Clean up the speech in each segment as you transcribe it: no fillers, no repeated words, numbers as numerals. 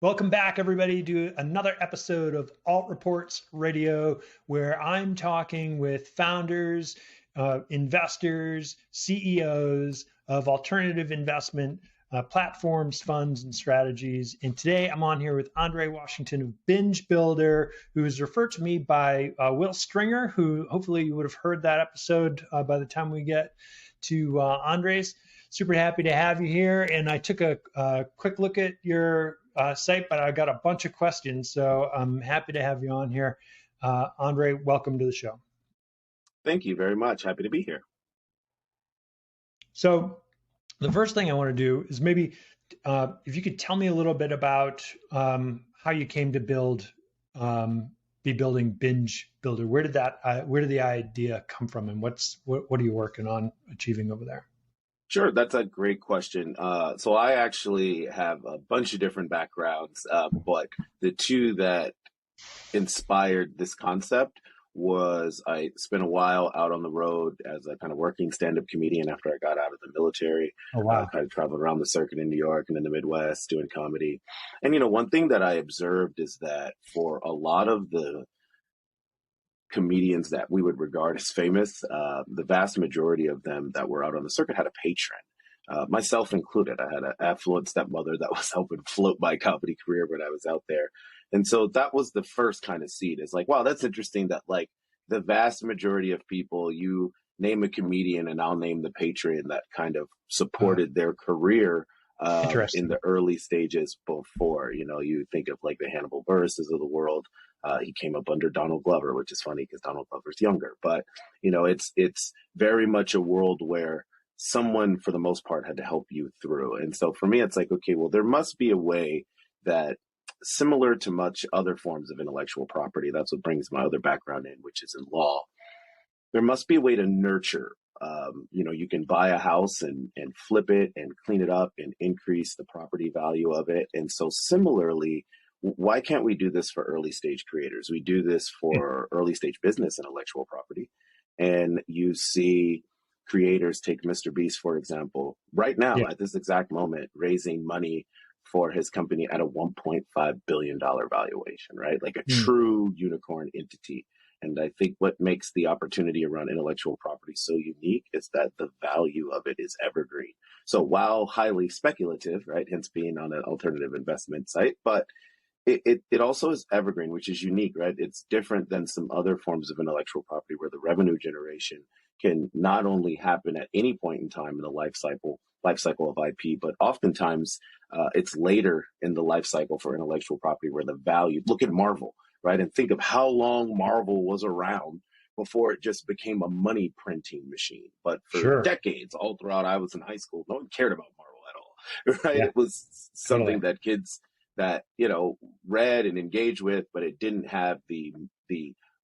Welcome back, everybody, to another episode of Alt Reports Radio, where I'm talking with founders, investors, CEOs of alternative investment platforms, funds, and strategies. And today I'm on here with Andre Washington of Binge Builder, who is referred to me by Will Stringer, who hopefully you would have heard that episode by the time we get to Andre's. Super happy to have you here. And I took a quick look at your site, but I got a bunch of questions, so I'm happy to have you on here. Andre, welcome to the show. Thank you very much. Happy to be here. So the first thing I want to do is maybe if you could tell me a little bit about how you came to be building Binge Builder. Where did the idea come from, and what are you working on achieving over there? Sure, that's a great question. So I actually have a bunch of different backgrounds, but the two that inspired this concept was I spent a while out on the road as a kind of working stand-up comedian after I got out of the military. Oh, wow. Kind of traveled around the circuit in New York and in the Midwest doing comedy. And, one thing that I observed is that for a lot of the comedians that we would regard as famous, the vast majority of them that were out on the circuit had a patron, myself included. I had an affluent stepmother that was helping float my comedy career when I was out there. And so that was the first kind of seed. It's like, wow, that's interesting that like the vast majority of people, you name a comedian and I'll name the patron that kind of supported their career in the early stages before. You think of like the Hannibal Burris's of the world. He came up under Donald Glover, which is funny because Donald Glover's younger. But, it's very much a world where someone, for the most part, had to help you through. And so for me, it's like, okay, well, there must be a way that, similar to much other forms of intellectual property, that's what brings my other background in, which is in law. There must be a way to nurture. You can buy a house and flip it and clean it up and increase the property value of it. And so similarly, why can't we do this for early stage creators? We do this for early stage business intellectual property. And you see creators, take Mr. Beast, for example, right now at this exact moment, raising money for his company at a $1.5 billion valuation, right? Like a true unicorn entity. And I think what makes the opportunity around intellectual property so unique is that the value of it is evergreen. So while highly speculative, right, hence being on an alternative investment site, but it also is evergreen, which is unique, right? It's different than some other forms of intellectual property where the revenue generation can not only happen at any point in time in the life cycle of IP, but oftentimes it's later in the life cycle for intellectual property where the value, look at Marvel, right? And think of how long Marvel was around before it just became a money printing machine. But for decades, all throughout I was in high school, no one cared about Marvel at all, right? Yeah. It was something that kids that, read and engaged with, but it didn't have the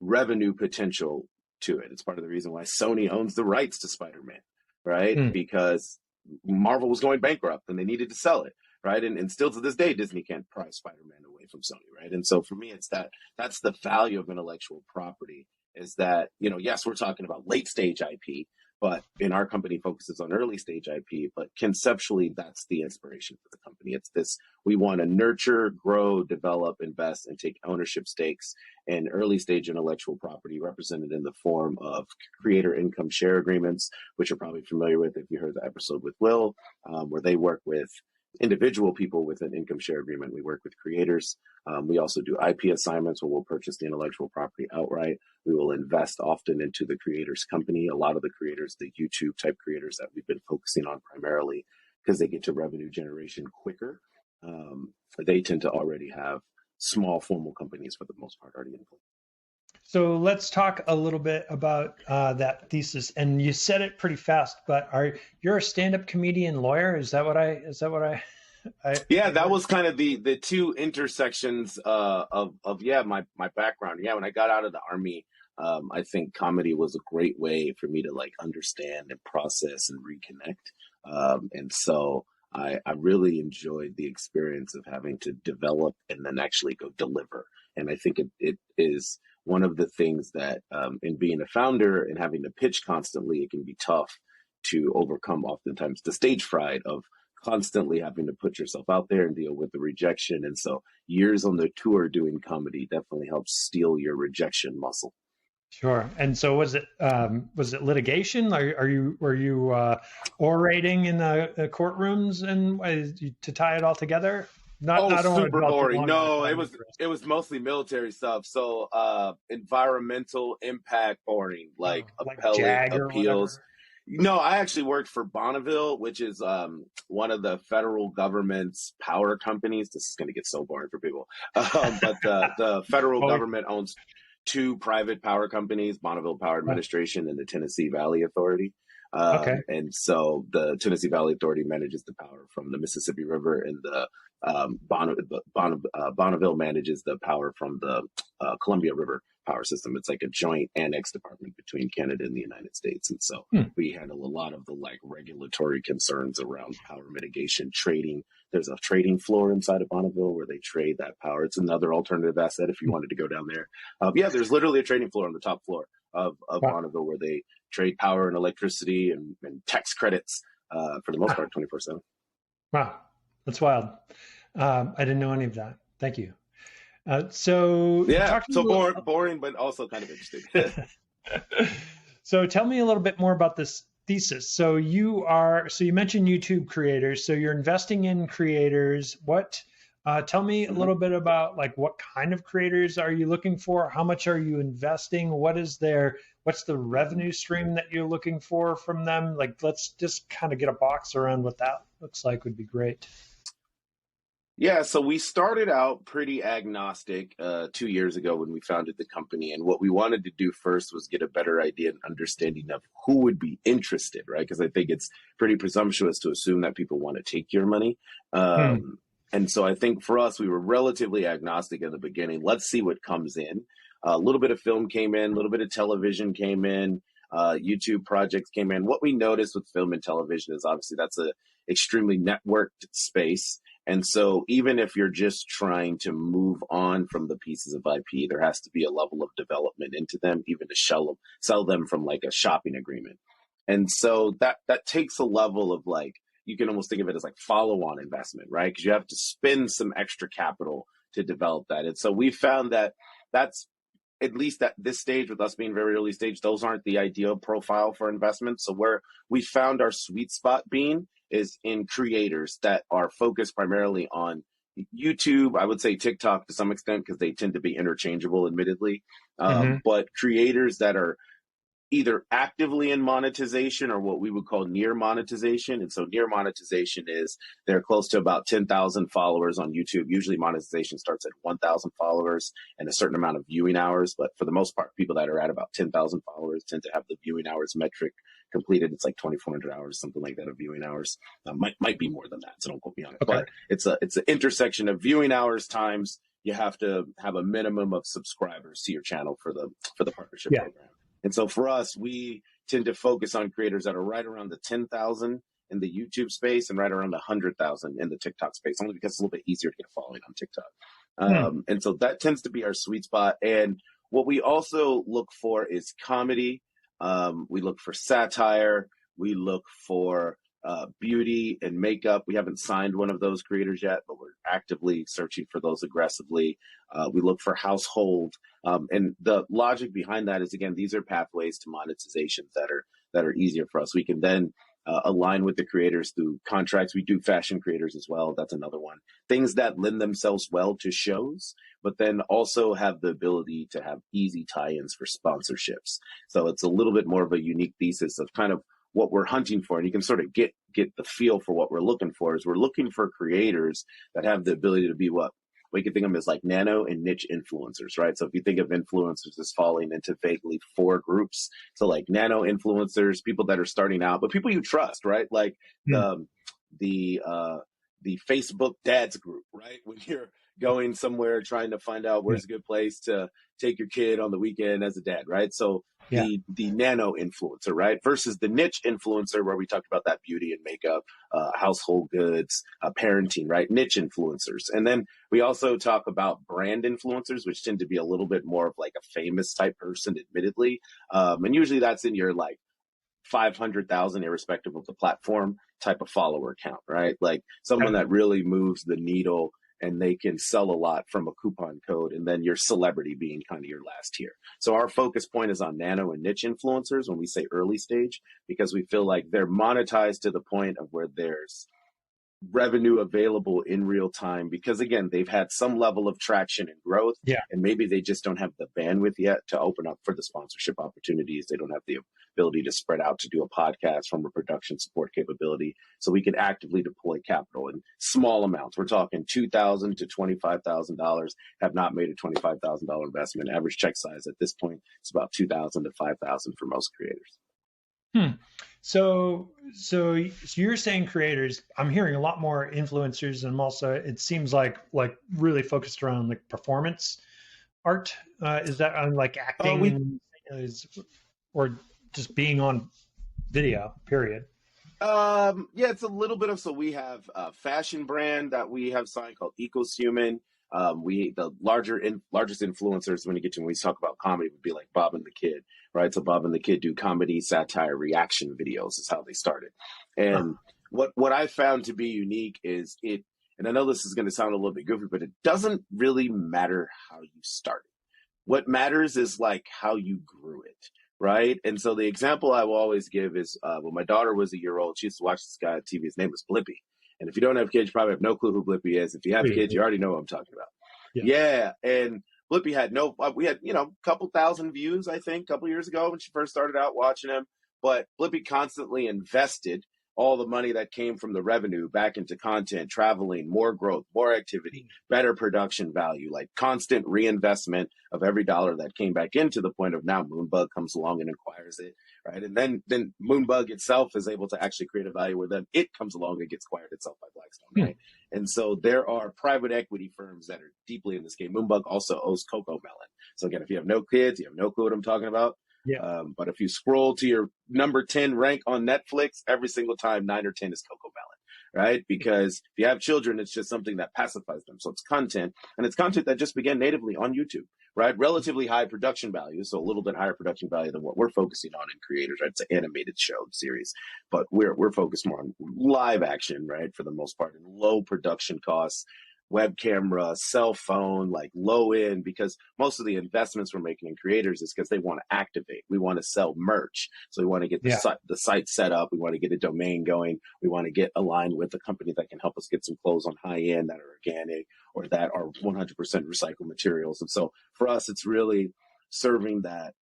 revenue potential to it. It's part of the reason why Sony owns the rights to Spider-Man, right? Because Marvel was going bankrupt and they needed to sell it, right? And still to this day, Disney can't pry Spider-Man away from Sony, right? And so for me, it's that's the value of intellectual property is that, yes, we're talking about late stage IP, but in our company focuses on early stage IP, but conceptually, that's the inspiration for the company. It's this, we want to nurture, grow, develop, invest, and take ownership stakes in early stage intellectual property represented in the form of creator income share agreements, which you're probably familiar with if you heard the episode with Will, where they work with individual people with an income share agreement. We work with creators. We also do IP assignments where we'll purchase the intellectual property outright. We will invest often into the creator's company. A lot of the creators, the YouTube type creators that we've been focusing on primarily because they get to revenue generation quicker. They tend to already have small formal companies for the most part already in place. So let's talk a little bit about that thesis. And you said it pretty fast, but you're a stand-up comedian lawyer? Is that what I yeah, that was kind of the two intersections of my background. Yeah, when I got out of the Army, I think comedy was a great way for me to like understand and process and reconnect. And so I really enjoyed the experience of having to develop and then actually go deliver. And I think it is one of the things that in being a founder and having to pitch constantly, it can be tough to overcome oftentimes the stage fright of constantly having to put yourself out there and deal with the rejection. And so years on the tour doing comedy definitely helps steel your rejection muscle. Sure. And so was it litigation? Were you orating in the courtrooms and to tie it all together? Oh, I don't want to super dwell too boring. long on No, it. it was mostly military stuff. So environmental impact boring, like Like appellate JAG or appeals. whatever. No, I actually worked for Bonneville, which is one of the federal government's power companies. This is going to get so boring for people. But the federal Well, government owns two private power companies, Bonneville Power Administration and the Tennessee Valley Authority. okay. And so the Tennessee Valley Authority manages the power from the Mississippi River, and the Bonneville manages the power from the Columbia River power system. It's like a joint annex department between Canada and the United States. And so we handle a lot of the like regulatory concerns around power mitigation, trading. There's a trading floor inside of Bonneville where they trade that power. It's another alternative asset if you wanted to go down there. Yeah, there's literally a trading floor on the top floor of Wow. Bonneville where they trade power and electricity and tax credits for the most part 24/7. Wow. That's wild. I didn't know any of that. Thank you. So yeah, so boring, but also kind of interesting. So tell me a little bit more about this thesis. So you mentioned YouTube creators. So you're investing in creators. Tell me a little bit about like what kind of creators are you looking for? How much are you investing? What's the revenue stream that you're looking for from them? Like, let's just kind of get a box around what that looks like would be great. Yeah, so we started out pretty agnostic 2 years ago when we founded the company. And what we wanted to do first was get a better idea and understanding of who would be interested, right? Because I think it's pretty presumptuous to assume that people want to take your money. And so I think for us, we were relatively agnostic in the beginning. Let's see what comes in. A little bit of film came in, a little bit of television came in, YouTube projects came in. What we noticed with film and television is obviously that's a extremely networked space. And so even if you're just trying to move on from the pieces of IP, there has to be a level of development into them, even to sell them from like a shopping agreement. And so that takes a level of like, you can almost think of it as like follow-on investment, right? Because you have to spend some extra capital to develop that. And so we found that that's, at least at this stage, with us being very early stage, those aren't the ideal profile for investment. So where we found our sweet spot being is in creators that are focused primarily on YouTube, I would say TikTok to some extent, because they tend to be interchangeable, admittedly. But creators that are either actively in monetization or what we would call near monetization. And so near monetization is they're close to about 10,000 followers on YouTube. Usually monetization starts at 1,000 followers and a certain amount of viewing hours. But for the most part, people that are at about 10,000 followers tend to have the viewing hours metric completed. It's like 2,400 hours, something like that, of viewing hours. Might be more than that, so don't quote me on it. Okay. But it's an intersection of viewing hours times you have to have a minimum of subscribers to your channel for the partnership program. And so for us, we tend to focus on creators that are right around the 10,000 in the YouTube space and right around the 100,000 in the TikTok space, only because it's a little bit easier to get a following on TikTok. And so that tends to be our sweet spot. And what we also look for is comedy. We look for satire. We look for beauty and makeup. We haven't signed one of those creators yet, but we're actively searching for those aggressively. We look for household. And the logic behind that is, again, these are pathways to monetizations that are easier for us. We can then align with the creators through contracts. We do fashion creators as well. That's another one. Things that lend themselves well to shows, but then also have the ability to have easy tie-ins for sponsorships. So it's a little bit more of a unique thesis of kind of what we're hunting for. And you can sort of get the feel for what we're looking for. Is we're looking for creators that have the ability to be what we can think of them as like nano and niche influencers, right? So if you think of influencers as falling into vaguely 4 groups, so like nano influencers, people that are starting out, but people you trust, right? Like the Facebook dads group, right? When you're going somewhere trying to find out where's a good place to take your kid on the weekend as a dad, right? So the nano influencer, right? Versus the niche influencer, where we talked about that beauty and makeup, household goods, parenting, right? Niche influencers. And then we also talk about brand influencers, which tend to be a little bit more of like a famous type person, admittedly. And usually that's in your like 500,000, irrespective of the platform. type of follower count, right? Like someone that really moves the needle and they can sell a lot from a coupon code, and then your celebrity being kind of your last tier. So our focus point is on nano and niche influencers when we say early stage, because we feel like they're monetized to the point of where there's revenue available in real time, because again, they've had some level of traction and growth, Yeah. and maybe they just don't have the bandwidth yet to open up for the sponsorship opportunities. They don't have the ability to spread out to do a podcast from a production support capability. So we can actively deploy capital in small amounts. We're talking $2,000 to $25,000. Have not made a $25,000 investment. Average check size at this point is about $2,000 to $5,000 for most creators. So you're saying creators. I'm hearing a lot more influencers, and also it seems like really focused around like performance art. Is that on like acting, or just being on video? Period. Yeah, it's a little bit of. So we have a fashion brand that we have signed called Ecoshuman. The largest influencers when we talk about comedy would be like Bob and the Kid, right? So Bob and the Kid do comedy, satire, reaction videos is how they started. And what I found to be unique is and I know this is going to sound a little bit goofy, but it doesn't really matter how you started. What matters is like how you grew it, right? And so the example I will always give is when my daughter was a year old, she used to watch this guy on TV. His name was Blippi. And if you don't have kids, you probably have no clue who Blippi is. If you have kids, you already know what I'm talking about. Yeah. And Blippi had we had, a couple thousand views, I think, a couple years ago when she first started out watching him. But Blippi constantly invested all the money that came from the revenue back into content, traveling, more growth, more activity, better production value, like constant reinvestment of every dollar that came back into the point of now Moonbug comes along and acquires it, right? And then Moonbug itself is able to actually create a value where then it comes along and gets acquired itself by Blackstone, right? And so there are private equity firms that are deeply in this game. Moonbug also owns Coco Melon. So again, if you have no kids, you have no clue what I'm talking about. Yeah. But if you scroll to your number 10 rank on Netflix, every single time 9 or 10 is Coco Melon, right? Because if you have children, it's just something that pacifies them. So it's content, and it's content that just began natively on YouTube, right? Relatively high production value, so a little bit higher production value than what we're focusing on in creators, right? It's an animated show series, but we're focused more on live action, right? For the most part, and low production costs. Web camera, cell phone, like low end, because most of the investments we're making in creators is because they want to activate. We want to sell merch. So we want to get the site set up. We want to get a domain going. We want to get aligned with a company that can help us get some clothes on high end that are organic or that are 100% recycled materials. And so for us, it's really serving that.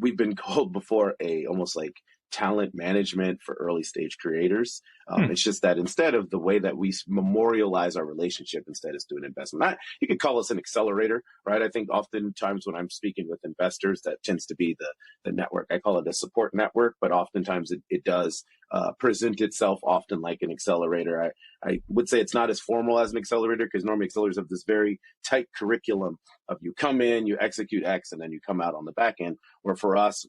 We've been called before almost like talent management for early stage creators. It's just that instead of the way that we memorialize our relationship, instead is doing investment. You could call us an accelerator, right? I think oftentimes when I'm speaking with investors, that tends to be the network. I call it a support network, but oftentimes it does present itself often like an accelerator. I would say it's not as formal as an accelerator, because normally accelerators have this very tight curriculum of you come in, you execute X, and then you come out on the back end. Where for us,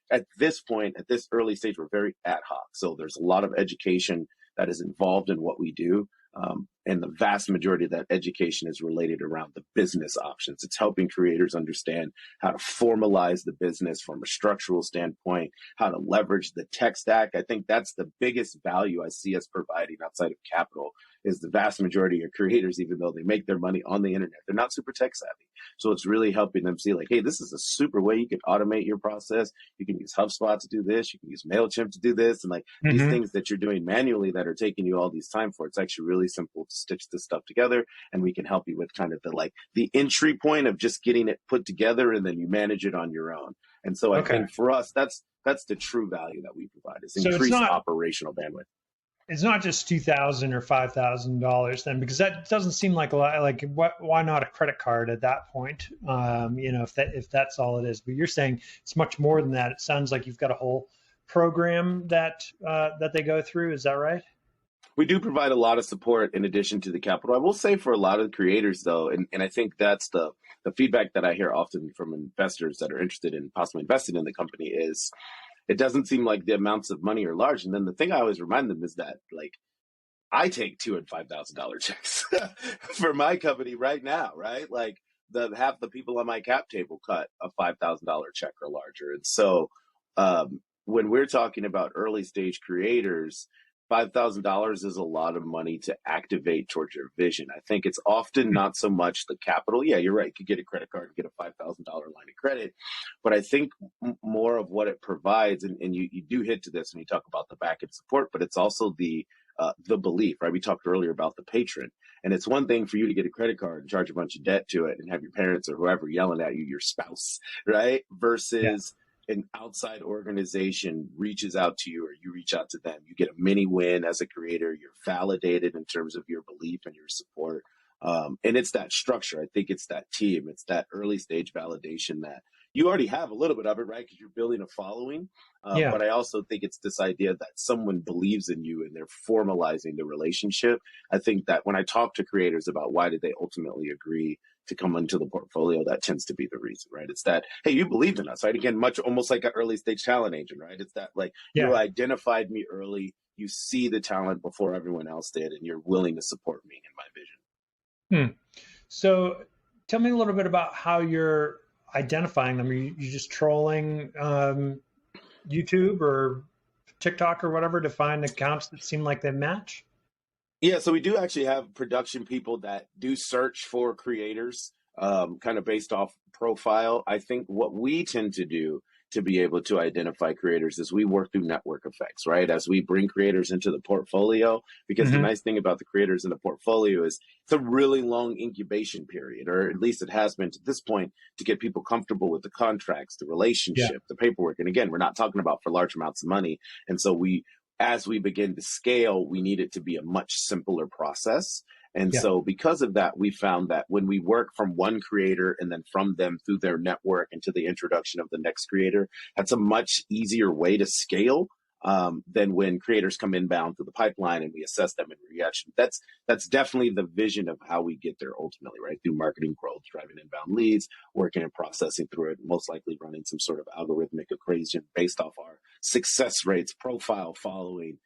at this point, at this early stage, we're very ad hoc. So there's a lot of education that is involved in what we do. And the vast majority of that education is related around the business options. It's helping creators understand how to formalize the business from a structural standpoint, how to leverage the tech stack. I think that's the biggest value I see us providing outside of capital, is the vast majority of creators, even though they make their money on the internet, they're not super tech savvy. So it's really helping them see like, hey, this is a super way you can automate your process. You can use HubSpot to do this. You can use MailChimp to do this. And like these things that you're doing manually that are taking you all these time for, it's actually really simple to stitch this stuff together. And we can help you with kind of the entry point of just getting it put together, and then you manage it on your own. And so I think for us, that's the true value that we provide, is increased operational bandwidth. It's not just $2,000 or $5,000 then, because that doesn't seem like a lot. Like, why not a credit card at that point? If that's all it is. But you're saying it's much more than that. It sounds like you've got a whole program that they go through. Is that right? We do provide a lot of support in addition to the capital. I will say for a lot of the creators, though, and I think that's the feedback that I hear often from investors that are interested in possibly investing in the company, is it doesn't seem like the amounts of money are large. And then the thing I always remind them is that, like, I take $2,000 and $5,000 checks for my company right now, right? Like half the people on my cap table cut a $5,000 check or larger. And so when we're talking about early stage creators, $5,000 is a lot of money to activate towards your vision. I think it's often not so much the capital. Yeah, you're right. You could get a credit card and get a $5,000 line of credit. But I think more of what it provides, and you do hit to this when you talk about the back end support, but it's also the belief, right? We talked earlier about the patron. And it's one thing for you to get a credit card and charge a bunch of debt to it and have your parents or whoever yelling at you, your spouse, right? Versus an outside organization reaches out to you or you reach out to them. You get a mini win as a creator. You're validated in terms of your belief and your support. And it's that structure. I think it's that team. It's that early stage validation that you already have a little bit of it, right? Because you're building a following. But I also think it's this idea that someone believes in you and they're formalizing the relationship. I think that when I talk to creators about why did they ultimately agree to come into the portfolio, that tends to be the reason, right? It's that, hey, you believed in us, right? Again, much almost like an early stage talent agent, right? It's that like you identified me early, you see the talent before everyone else did, and you're willing to support me in my vision. So tell me a little bit about how you're identifying them. Are you just trolling YouTube or TikTok or whatever to find accounts that seem like they match? Yeah, so we do actually have production people that do search for creators, kind of based off profile. I think what we tend to do to be able to identify creators is we work through network effects, right? As we bring creators into the portfolio, because the nice thing about the creators in the portfolio is it's a really long incubation period, or at least it has been to this point, to get people comfortable with the contracts, the relationship, the paperwork. And again, we're not talking about for large amounts of money. And so as we begin to scale, we need it to be a much simpler process. And so because of that, we found that when we work from one creator and then from them through their network into the introduction of the next creator, that's a much easier way to scale than when creators come inbound through the pipeline and we assess them in reaction. That's definitely the vision of how we get there ultimately, right? Through marketing growth, driving inbound leads, working and processing through it, most likely running some sort of algorithmic equation based off our success rates, profile following,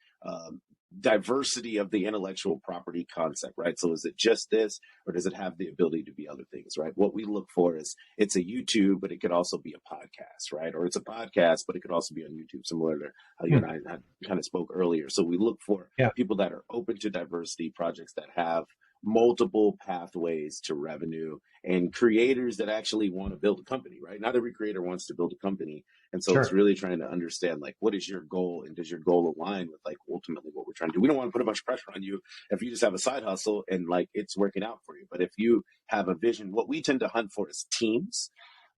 diversity of the intellectual property concept, right? So is it just this, or does it have the ability to be other things, right? What we look for is it's a YouTube, but it could also be a podcast, right? Or it's a podcast, but it could also be on YouTube, similar to how you and I kind of spoke earlier. So we look for people that are open to diversity, projects that have multiple pathways to revenue, and creators that actually want to build a company, right? Not every creator wants to build a company. And so it's really trying to understand, like, what is your goal, and does your goal align with like ultimately what we're trying to do? We don't want to put a bunch of pressure on you if you just have a side hustle and like it's working out for you. But if you have a vision, what we tend to hunt for is teams.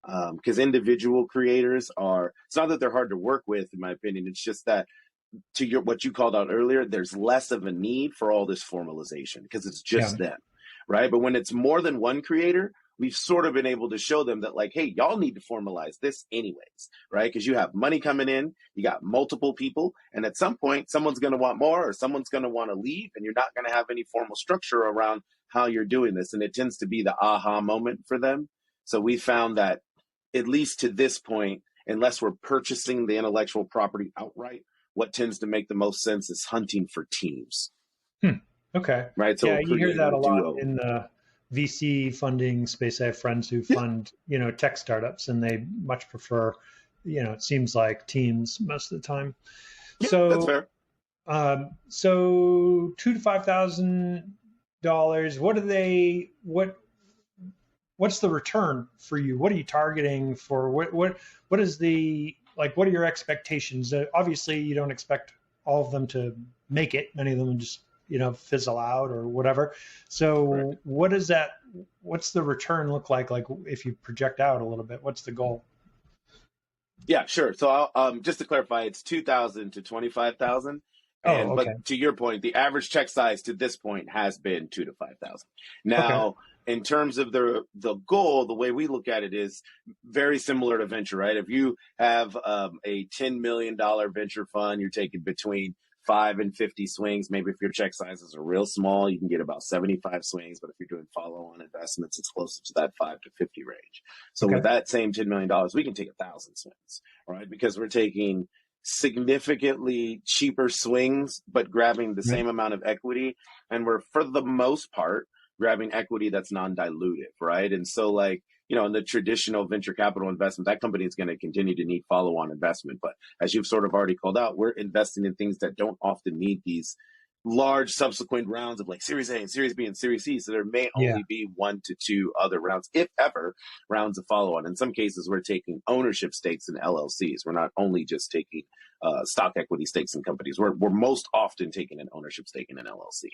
Because individual creators it's not that they're hard to work with, in my opinion. It's just that to what you called out earlier, there's less of a need for all this formalization because it's just them, right? But when it's more than one creator, we've sort of been able to show them that like, hey, y'all need to formalize this anyways, right? Because you have money coming in, you got multiple people, and at some point, someone's going to want more or someone's going to want to leave, and you're not going to have any formal structure around how you're doing this. And it tends to be the aha moment for them. So we found that at least to this point, unless we're purchasing the intellectual property outright, what tends to make the most sense is hunting for teams. Okay. Right. So you hear that a lot in the VC funding space. I have friends who fund, tech startups, and they much prefer, it seems like teams most of the time. So that's fair. So $2,000 to $5,000. What's the return for you? What are you targeting for? What is the, like, what are your expectations? Obviously, you don't expect all of them to make it. Many of them just, fizzle out or whatever. So what's the return look like? Like if you project out a little bit, what's the goal? Yeah, sure. So just to clarify, it's 2,000 to 25,000. But to your point, the average check size to this point has been 2,000 to 5,000. Now, in terms of the goal, the way we look at it is very similar to venture, right? If you have a $10 million venture fund, you're taking between 5 and 50 swings. Maybe if your check sizes are real small, you can get about 75 swings. But if you're doing follow-on investments, it's closer to that 5 to 50 range. So with that same $10 million, we can take 1,000 swings, right? Because we're taking significantly cheaper swings, but grabbing the same amount of equity. And we're, for the most part, grabbing equity that's non-dilutive, right? And so like in the traditional venture capital investment, that company is going to continue to need follow-on investment. But as you've sort of already called out, we're investing in things that don't often need these large subsequent rounds of like Series A and Series B and Series C. So there may Yeah. only be 1 to 2 other rounds, if ever, rounds of follow-on. In some cases, we're taking ownership stakes in LLCs. We're not only just taking stock equity stakes in companies. We're most often taking an ownership stake in an LLC,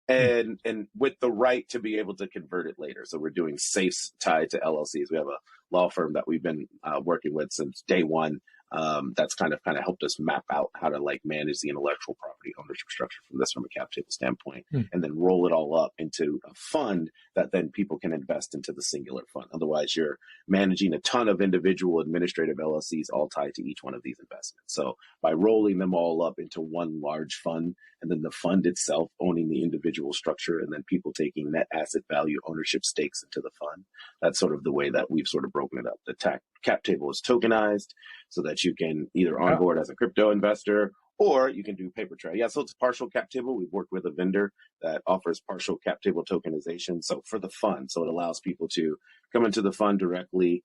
and with the right to be able to convert it later. So we're doing safes tied to LLCs. We have a law firm that we've been working with since day one. That's kind of helped us map out how to like manage the intellectual property ownership structure from a cap table standpoint, and then roll it all up into a fund that then people can invest into the singular fund. Otherwise, you're managing a ton of individual administrative LLCs all tied to each one of these investments. So by rolling them all up into one large fund, and then the fund itself owning the individual structure, and then people taking net asset value ownership stakes into the fund, that's sort of the way that we've sort of broken it up. The cap table is tokenized so that you can either onboard as a crypto investor, or you can do paper trail. Yeah, so it's a partial cap table. We've worked with a vendor that offers partial cap table tokenization. So for the fund, so it allows people to come into the fund directly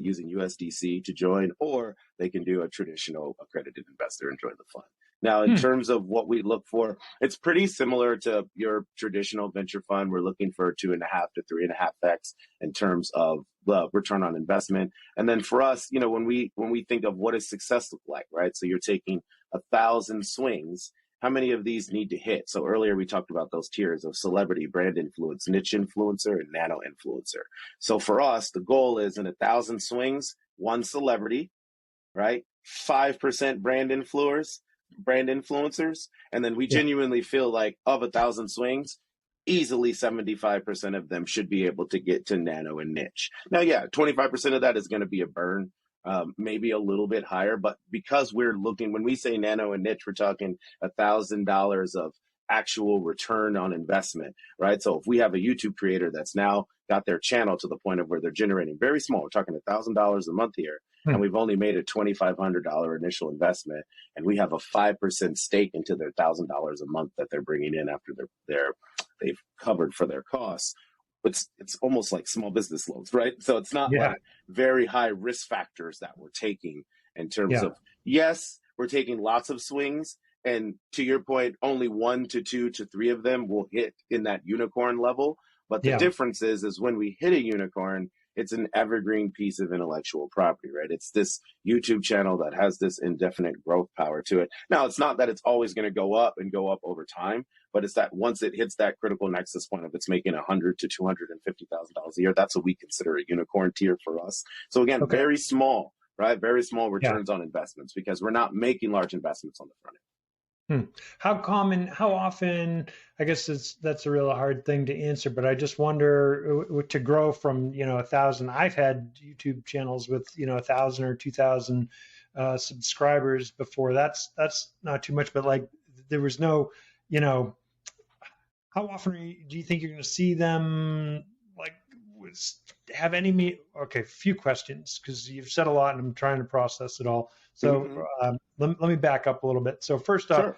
using USDC to join, or they can do a traditional accredited investor and join the fund. Now, in terms of what we look for, it's pretty similar to your traditional venture fund. We're looking for 2.5 to 3.5x in terms of the return on investment. And then for us, when we think of what does success look like, right? So you're taking 1,000 swings. How many of these need to hit? So earlier we talked about those tiers of celebrity, brand influence, niche influencer, and nano influencer. So for us, the goal is in 1,000 swings, 1 celebrity, right? 5% brand influencers. And then we genuinely feel like of 1,000 swings, easily 75% of them should be able to get to nano and niche. Now, 25% of that is going to be a burn. Maybe a little bit higher, but because we're looking, when we say nano and niche, we're talking $1,000 of actual return on investment, right? So if we have a YouTube creator that's now got their channel to the point of where they're generating very small, we're talking $1,000 a month here, and we've only made a $2,500 initial investment, and we have a 5% stake into their $1,000 a month that they're bringing in after they've covered for their costs. It's almost like small business loans, right? So it's not like very high risk factors that we're taking in terms of, yes, we're taking lots of swings. And to your point, only 1 to 2 to 3 of them will hit in that unicorn level. But the difference is when we hit a unicorn, it's an evergreen piece of intellectual property, right? It's this YouTube channel that has this indefinite growth power to it. Now, it's not that it's always going to go up over time, but it's that once it hits that critical nexus point of it's making $100,000 to $250,000 a year, that's what we consider a unicorn tier for us. So again, very small, right? Very small returns on investments because we're not making large investments on the front end. How often, I guess that's a real hard thing to answer, but I just wonder to grow from, 1,000, I've had YouTube channels with, 1,000 or 2,000 subscribers before. That's not too much, but like there was no, how often do you think you're going to see them like have any, okay, few questions because you've said a lot and I'm trying to process it all. So let me back up a little bit. So first off,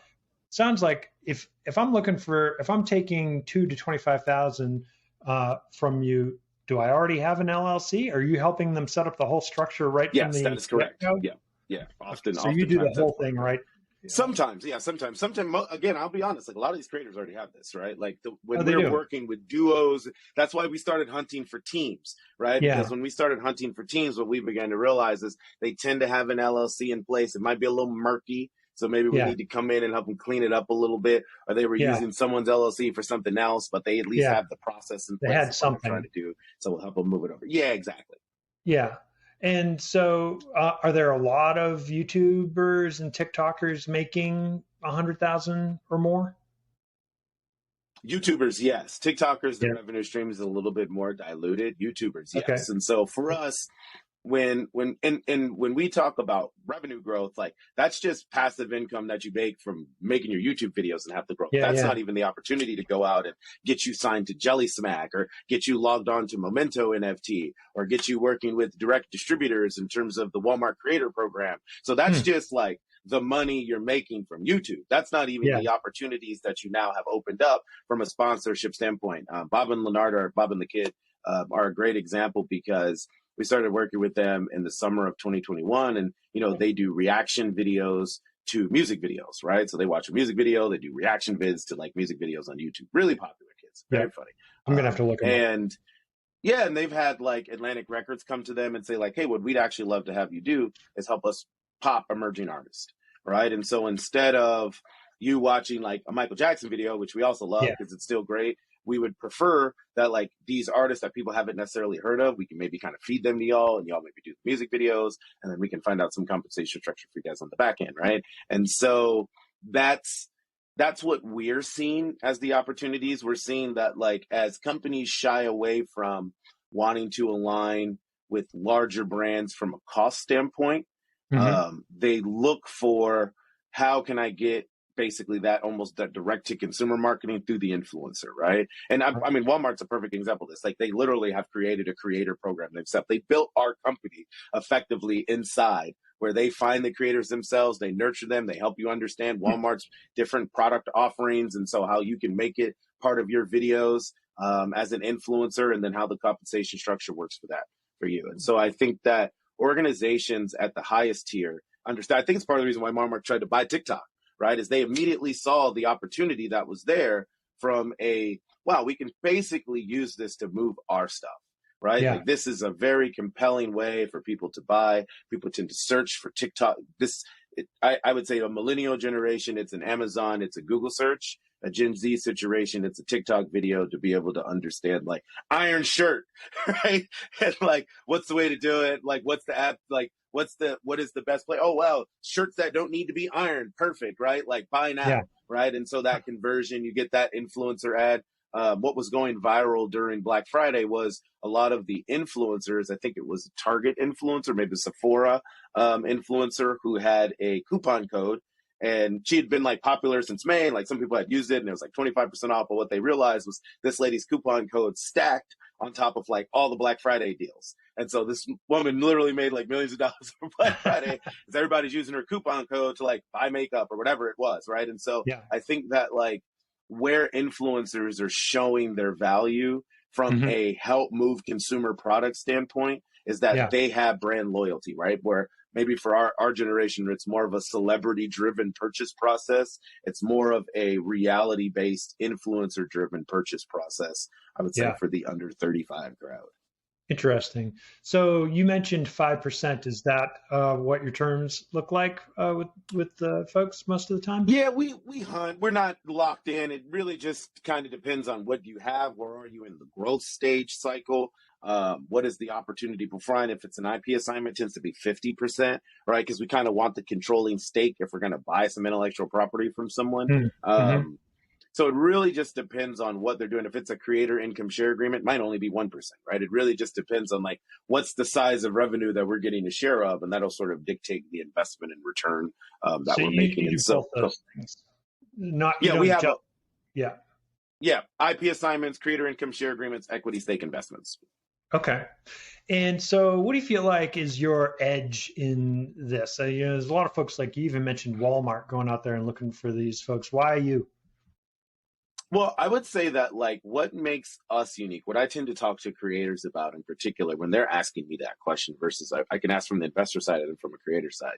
sounds like if I'm taking 2 to 25,000 from you, do I already have an LLC? Are you helping them set up the whole structure right from the? Yes, that is correct. Yeah. Often, so you do the whole thing, right? Sometimes, sometimes. Again, I'll be honest. Like a lot of these creators already have this, right? Like when we're working with duos, that's why we started hunting for teams, right? Because when we started hunting for teams, what we began to realize is they tend to have an LLC in place. It might be a little murky, so maybe we need to come in and help them clean it up a little bit. Or they were using someone's LLC for something else, but they at least have the process in place. They had something trying to do, so we'll help them move it over. Yeah, exactly. Yeah. And so are there a lot of YouTubers and TikTokers making 100,000 or more? YouTubers, yes. TikTokers, the revenue stream is a little bit more diluted. YouTubers, yes. Okay. And so for us, when we talk about revenue growth, like that's just passive income that you make from making your YouTube videos and have the growth. That's not even the opportunity to go out and get you signed to Jelly Smack or get you logged on to Memento NFT or get you working with direct distributors in terms of the Walmart Creator Program. So that's just like the money you're making from YouTube. That's not even Yeah. the opportunities that you now have opened up from a sponsorship standpoint. Bob and Leonard, or Bob and the Kid, are a great example, because we started working with them in the summer of 2021, and they do reaction videos to music videos, right? So they watch a music video, they do reaction vids to like music videos on YouTube. Really popular kids, very funny. I'm gonna have to look them up. And yeah, and they've had like Atlantic Records come to them and say like, hey, what we'd actually love to have you do is help us pop emerging artists, right? And so instead of you watching like a Michael Jackson video, which we also love because it's still great, we would prefer that like these artists that people haven't necessarily heard of, we can maybe kind of feed them to y'all, and y'all maybe do the music videos, and then we can find out some compensation structure for you guys on the back end, right? And so that's what we're seeing as the opportunities. We're seeing that like as companies shy away from wanting to align with larger brands from a cost standpoint, they look for how can I get basically that almost that direct to consumer marketing through the influencer, right? And I mean, Walmart's a perfect example of this. Like they literally have created a creator program themselves. They built our company effectively inside, where they find the creators themselves, they nurture them, they help you understand Walmart's different product offerings, and so how you can make it part of your videos as an influencer, and then how the compensation structure works for you. And so I think that organizations at the highest tier understand. I think it's part of the reason why Walmart tried to buy TikTok, right? Is they immediately saw the opportunity that was there from wow, we can basically use this to move our stuff, right? Like this is a very compelling way for people to buy. People tend to search for TikTok. I would say a millennial generation, it's an Amazon, it's a Google search. A Gen Z situation, it's a TikTok video to be able to understand like iron shirt, right? And like, what's the way to do it? Like, what's the app? Like, what is the best play? Oh, wow, shirts that don't need to be ironed. Perfect, right? Like buy now, right? And so that conversion, you get that influencer ad. What was going viral during Black Friday was a lot of the influencers. I think it was a Target influencer, maybe a Sephora influencer, who had a coupon code. And she had been like popular since May. Like some people had used it and it was like 25% off. But what they realized was this lady's coupon code stacked on top of like all the Black Friday deals. And so this woman literally made like millions of dollars for Black Friday because everybody's using her coupon code to like buy makeup or whatever it was, right? And so I think that like where influencers are showing their value from a help move consumer product standpoint is that they have brand loyalty, right? Where maybe for our generation, it's more of a celebrity-driven purchase process. It's more of a reality-based, influencer-driven purchase process, I would say, for the under 35 crowd. Interesting. So you mentioned 5%. Is that what your terms look like with folks most of the time? Yeah, we hunt. We're not locked in. It really just kind of depends on what you have. Where are you in the growth stage cycle? What is the opportunity before? If it's an IP assignment, it tends to be 50%, right? Because we kind of want the controlling stake if we're going to buy some intellectual property from someone. So it really just depends on what they're doing. If it's a creator income share agreement, it might only be 1%, right? It really just depends on like what's the size of revenue that we're getting a share of, and that'll sort of dictate the investment and return that we're making. And so those things. IP assignments, creator income share agreements, equity stake investments. Okay. And so what do you feel like is your edge in this? There's a lot of folks, like you even mentioned Walmart, going out there and looking for these folks. Why you? Well, I would say that like what makes us unique, what I tend to talk to creators about in particular when they're asking me that question versus I can ask from the investor side and from a creator side.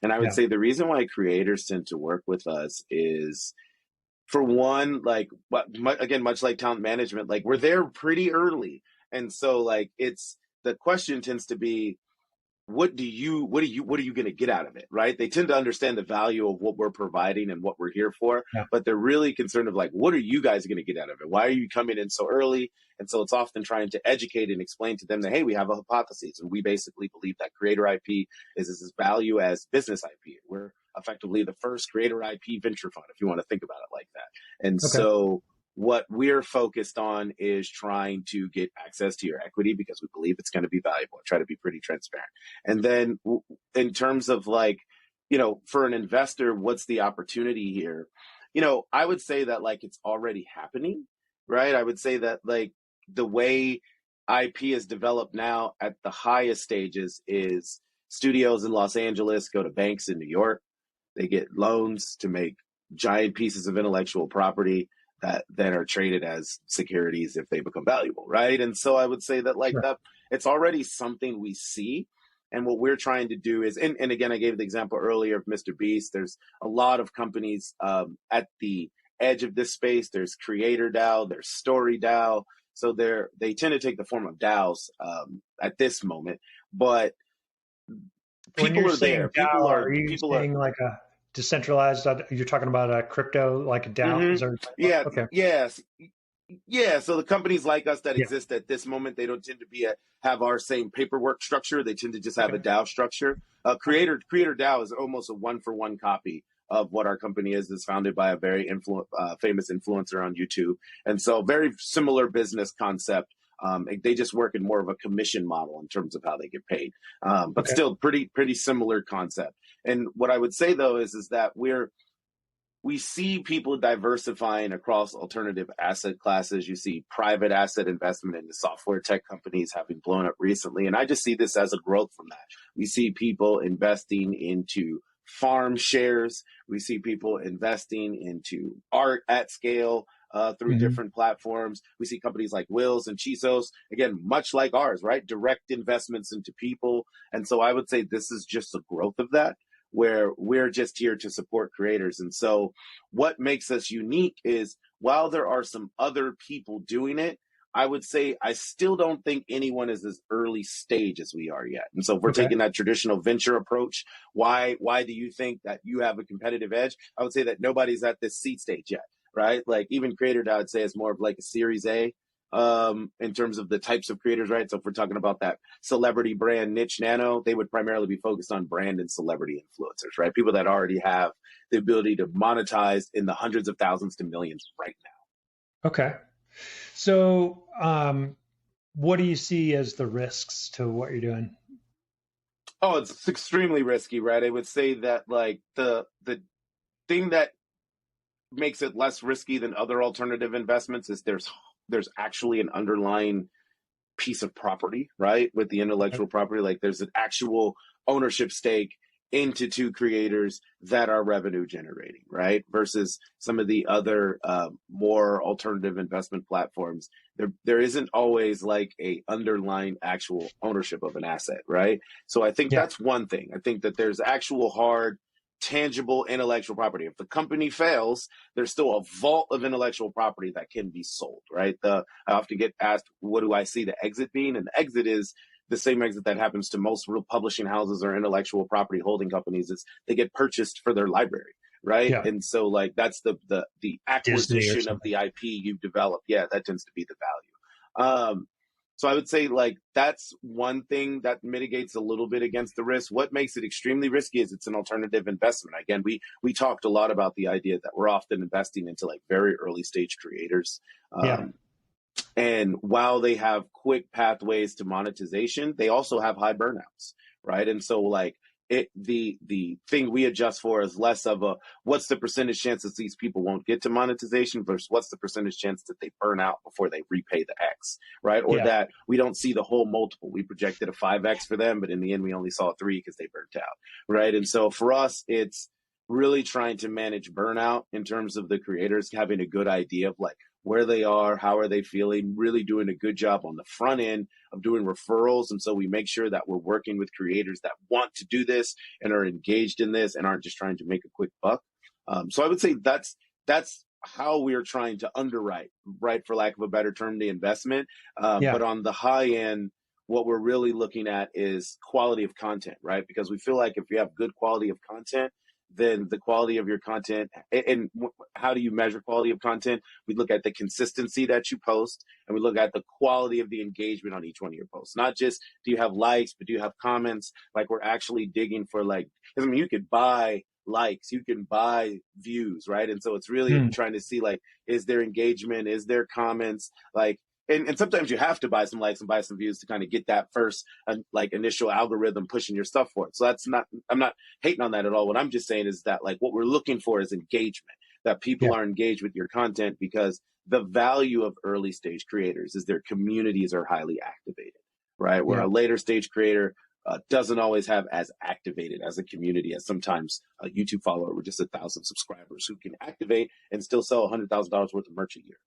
And I would say the reason why creators tend to work with us is, for one, like, again, much like talent management, like we're there pretty early. And so like the question tends to be, what are you going to get out of it, right? They tend to understand the value of what we're providing and what we're here for, but they're really concerned of like, what are you guys going to get out of it? Why are you coming in so early? And so it's often trying to educate and explain to them that, hey, we have a hypothesis, and we basically believe that creator IP is as value as business IP. We're effectively the first creator IP venture fund, if you want to think about it like that. And so what we're focused on is trying to get access to your equity because we believe it's going to be valuable. I try to be pretty transparent. And then in terms of like, for an investor, what's the opportunity here? I would say that like it's already happening, right? I would say that like the way IP is developed now at the highest stages is studios in Los Angeles go to banks in New York. They get loans to make giant pieces of intellectual property that then are traded as securities if they become valuable, right? And so I would say that like Sure. that, it's already something we see. And what we're trying to do is, and again, I gave the example earlier of Mr. Beast. There's a lot of companies at the edge of this space. There's Creator DAO, there's Story DAO. So they tend to take the form of DAOs at this moment, but When people you're are there. saying DAO, are you People are. saying like a decentralized? You're talking about a crypto, like a DAO? Mhm. Is there? Yeah. Okay. Yes. Yeah, so the companies like us that Yeah. exist at this moment, they don't tend to have our same paperwork structure. They tend to just have Okay. a DAO structure. Creator DAO is almost a one-for-one copy of what our company is. It's founded by a very famous influencer on YouTube, and so very similar business concept. They just work in more of a commission model in terms of how they get paid, but Okay. still pretty similar concept. And what I would say though is that we see people diversifying across alternative asset classes. You see private asset investment into software tech companies having blown up recently. And I just see this as a growth from that. We see people investing into farm shares. We see people investing into art at scale through different platforms. We see companies like Wills and Chisos, again, much like ours, right? Direct investments into people. And so I would say this is just a growth of that, where we're just here to support creators. And so what makes us unique is while there are some other people doing it, I would say I still don't think anyone is as early stage as we are yet. And so if we're Okay. taking that traditional venture approach, why do you think that you have a competitive edge? I would say that nobody's at this seed stage yet, right? Like even Creator, I would say is more of like a Series A in terms of the types of creators, right? So if we're talking about that celebrity brand niche nano, they would primarily be focused on brand and celebrity influencers, right? People that already have the ability to monetize in the hundreds of thousands to millions right now. Okay. So, what do you see as the risks to what you're doing? Oh, it's extremely risky, right? I would say that like the thing that makes it less risky than other alternative investments is there's actually an underlying piece of property, right? With the intellectual property, like there's an actual ownership stake into two creators that are revenue generating, right? Versus some of the other more alternative investment platforms, there isn't always like a underlying actual ownership of an asset, right? So I think that's one thing. I think that there's actual hard tangible intellectual property. If the company fails, there's still a vault of intellectual property that can be sold, right? I often get asked, what do I see the exit being? And the exit is the same exit that happens to most real publishing houses or intellectual property holding companies. Is they get purchased for their library, right? Yeah. And so like that's the acquisition of the IP you've developed. Yeah, that tends to be the value. So I would say like that's one thing that mitigates a little bit against the risk. What makes it extremely risky is it's an alternative investment. Again, we talked a lot about the idea that we're often investing into like very early stage creators. And while they have quick pathways to monetization, they also have high burnouts, right? And so like the thing we adjust for is less of a what's the percentage chance that these people won't get to monetization versus what's the percentage chance that they burn out before they repay the X, right? Or that we don't see the whole multiple. We projected a 5X for them, but in the end we only saw a 3 because they burnt out, right? And so for us, it's really trying to manage burnout in terms of the creators having a good idea of like where they are, how are they feeling, really doing a good job on the front end of doing referrals. And so we make sure that we're working with creators that want to do this and are engaged in this and aren't just trying to make a quick buck. So I would say that's how we're trying to underwrite, right, for lack of a better term, the investment. But on the high end, what we're really looking at is quality of content, right? Because we feel like if you have good quality of content, then the quality of your content, and how do you measure quality of content? We look at the consistency that you post, and we look at the quality of the engagement on each one of your posts. Not just do you have likes, but do you have comments? Like we're actually digging for like, because I mean, you could buy likes, you can buy views, right? And so it's really trying to see like, is there engagement? Is there comments? Like, and sometimes you have to buy some likes and buy some views to kind of get that first like initial algorithm pushing your stuff for it. So I'm not hating on that at all. What I'm just saying is that like what we're looking for is engagement, that people are engaged with your content, because the value of early stage creators is their communities are highly activated, right? Where a later stage creator, doesn't always have as activated as a community as sometimes a YouTube follower with just 1,000 subscribers who can activate and still sell $100,000 worth of merch a year.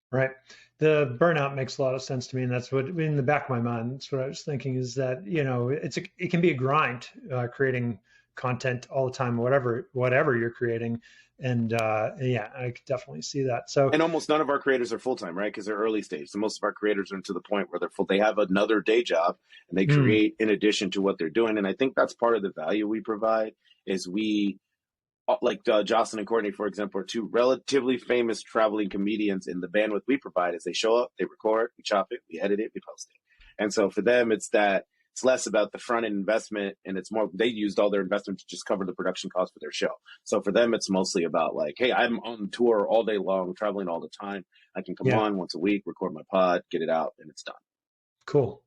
Right. The burnout makes a lot of sense to me, and that's what in the back of my mind. That's what I was thinking is that it can be a grind creating content all the time, whatever you're creating, and yeah, I could definitely see that. So, and almost none of our creators are full time, right? Because they're early stage. So most of our creators are to the point where they have another day job and they create in addition to what they're doing. And I think that's part of the value we provide is we. Like Jocelyn and Courtney, for example, are two relatively famous traveling comedians. In the bandwidth we provide is they show up, they record, we chop it, we edit it, we post it. And so for them, it's less about the front end investment, and it's more they used all their investment to just cover the production costs for their show. So for them, it's mostly about like, hey, I'm on tour all day long, traveling all the time. I can come on once a week, record my pod, get it out, and it's done. Cool.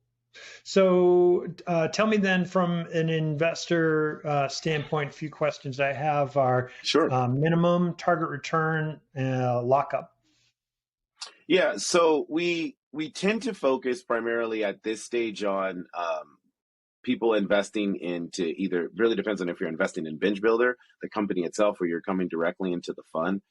So tell me then, from an investor standpoint, a few questions I have are minimum target return, lockup. Yeah, so we tend to focus primarily at this stage on people investing into either, really depends on if you're investing in BingeBuilder, the company itself, or you're coming directly into the fund.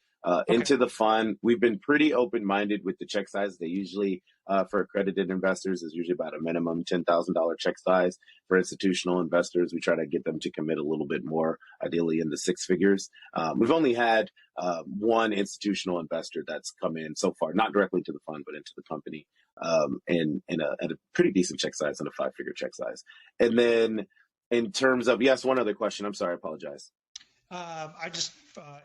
Into the fund, we've been pretty open-minded with the check size. They usually, for accredited investors, is usually about a minimum $10,000 check size. For institutional investors, we try to get them to commit a little bit more, ideally in the six figures. We've only had one institutional investor that's come in so far, not directly to the fund, but into the company, at a pretty decent check size and a 5-figure check size. And then in terms of, yes, one other question. I'm sorry, I apologize. I just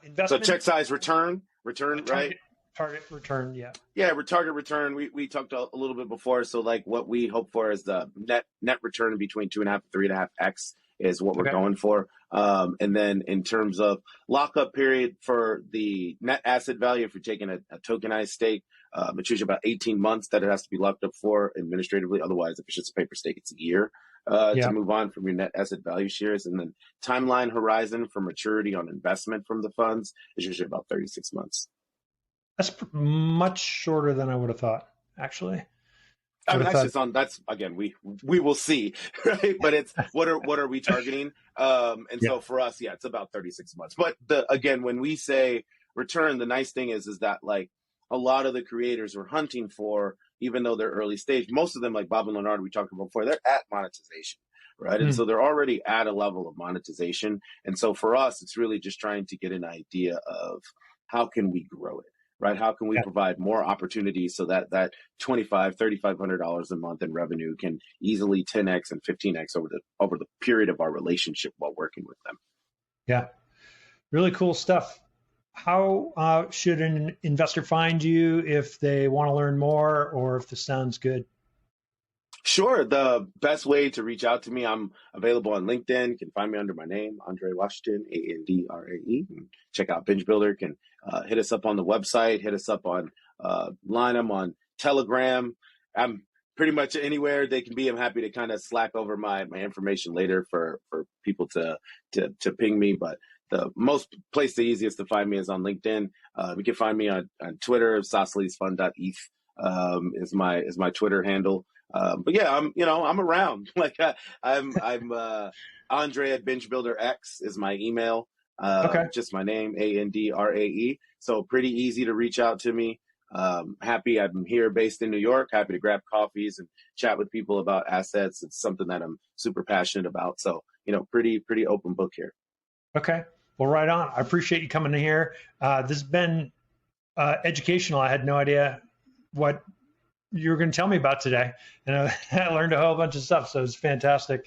investment. So check size, return, right? Target return, yeah. Yeah, target return. We talked a little bit before. So like what we hope for is the net return between 2.5 and 3.5x is what we're going for. And then in terms of lockup period for the net asset value, if you're taking a tokenized stake, it's usually about 18 months that it has to be locked up for administratively. Otherwise, if it's just a paper stake, it's a year. To move on from your net asset value shares. And then timeline horizon for maturity on investment from the funds is usually about 36 months. That's much shorter than I would have thought, actually. I mean, that's again, we will see, right? But it's what are we targeting? So for us, it's about 36 months. But again, when we say return, the nice thing is that like a lot of the creators we're hunting for, even though they're early stage, most of them, like Bob and Leonard, we talked about before, they're at monetization, right? And so they're already at a level of monetization. And so for us, it's really just trying to get an idea of how can we grow it, right? How can we provide more opportunities so that $2,500, $3,500 a month in revenue can easily 10x and 15x over the period of our relationship while working with them. Yeah, really cool stuff. How should an investor find you if they want to learn more or if this sounds good? Sure. The best way to reach out to me, I'm available on LinkedIn. You can find me under my name, Andre Washington, Andrae. Check out Binge Builder. Can hit us up on the website, hit us up on line. I'm on Telegram. I'm pretty much anywhere they can be. I'm happy to kind of slack over my information later for people to ping me. But the the easiest to find me is on LinkedIn. You can find me on Twitter. Socially'sFun.eth is my Twitter handle. But yeah, I'm around. Like I'm Andre at BingeBuilder X is my email. Just my name, Andrae. So pretty easy to reach out to me. Happy I'm here based in New York. Happy to grab coffees and chat with people about assets. It's something that I'm super passionate about. So pretty open book here. Okay. Well, right on. I appreciate you coming in here. This has been educational. I had no idea what you were going to tell me about today. And I learned a whole bunch of stuff. So it's fantastic.